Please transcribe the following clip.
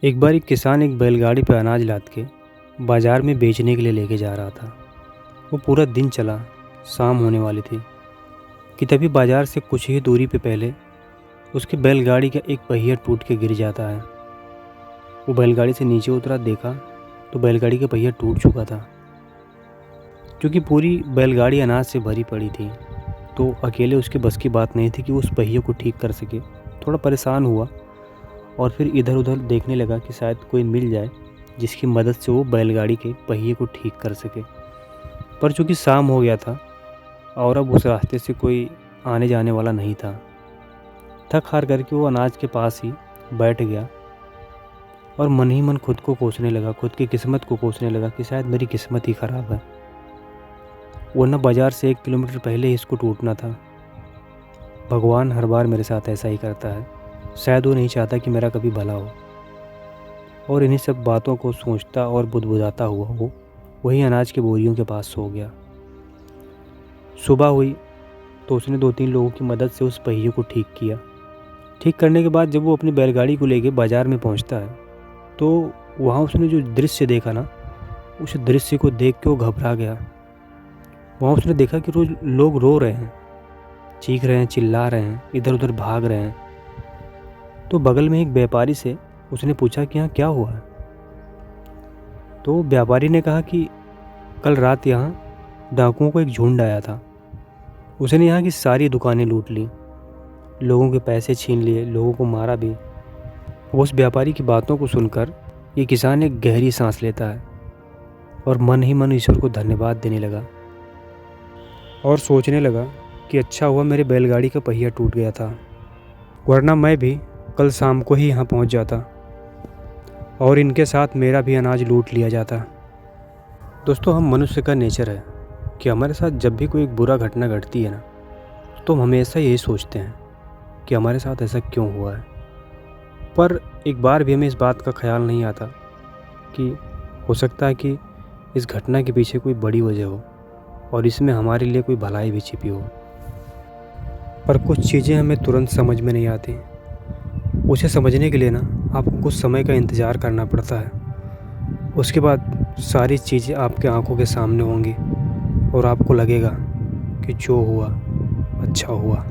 एक बार एक किसान एक बैलगाड़ी पर अनाज लाद के बाजार में बेचने के लिए लेके जा रहा था। वो पूरा दिन चला, शाम होने वाली थी कि तभी बाजार से कुछ ही दूरी पे पहले उसकी बैलगाड़ी का एक पहिया टूट के गिर जाता है। वो बैलगाड़ी से नीचे उतरा, देखा तो बैलगाड़ी का पहिया टूट चुका था। क्योंकि पूरी बैलगाड़ी अनाज से भरी पड़ी थी तो अकेले उसके बस की बात नहीं थी कि वो उस पहिए को ठीक कर सके। थोड़ा परेशान हुआ और फिर इधर उधर देखने लगा कि शायद कोई मिल जाए जिसकी मदद से वो बैलगाड़ी के पहिए को ठीक कर सके। पर चूँकि शाम हो गया था और अब उस रास्ते से कोई आने जाने वाला नहीं था। थक हार करके वो अनाज के पास ही बैठ गया और मन ही मन खुद को कोसने लगा, खुद की किस्मत को कोसने लगा कि शायद मेरी किस्मत ही ख़राब है, वरना बाज़ार से 1 किलोमीटर पहले ही इसको टूटना था। भगवान हर बार मेरे साथ ऐसा ही करता है, शायद वो नहीं चाहता कि मेरा कभी भला हो। और इन्हीं सब बातों को सोचता और बुदबुदाता हुआ वो वही अनाज के बोरियों के पास सो गया। सुबह हुई तो उसने 2-3 लोगों की मदद से उस पहिए को ठीक किया। ठीक करने के बाद जब वो अपनी बैलगाड़ी को लेके बाज़ार में पहुंचता है तो वहाँ उसने जो दृश्य देखा ना, उस दृश्य को देख के वो घबरा गया। वहाँ उसने देखा कि रोज़ लोग रो रहे हैं, चीख रहे हैं, चिल्ला रहे हैं, इधर उधर भाग रहे हैं। तो बगल में एक व्यापारी से उसने पूछा कि यहाँ क्या हुआ है। तो व्यापारी ने कहा कि कल रात यहाँ डाकुओं का एक झुंड आया था। उसने यहाँ की सारी दुकानें लूट ली, लोगों के पैसे छीन लिए, लोगों को मारा भी। उस व्यापारी की बातों को सुनकर ये किसान एक गहरी सांस लेता है और मन ही मन ईश्वर को धन्यवाद देने लगा और सोचने लगा कि अच्छा हुआ मेरे बैलगाड़ी का पहिया टूट गया था, वरना मैं भी कल शाम को ही यहाँ पहुँच जाता और इनके साथ मेरा भी अनाज लूट लिया जाता। दोस्तों, हम मनुष्य का नेचर है कि हमारे साथ जब भी कोई एक बुरा घटना घटती है ना, तो हम हमेशा यही सोचते हैं कि हमारे साथ ऐसा क्यों हुआ है। पर एक बार भी हमें इस बात का ख्याल नहीं आता कि हो सकता है कि इस घटना के पीछे कोई बड़ी वजह हो और इसमें हमारे लिए कोई भलाई भी छिपी हो। पर कुछ चीज़ें हमें तुरंत समझ में नहीं आती। उसे समझने के लिए ना आपको कुछ समय का इंतज़ार करना पड़ता है। उसके बाद सारी चीज़ें आपके आंखों के सामने होंगी और आपको लगेगा कि जो हुआ अच्छा हुआ।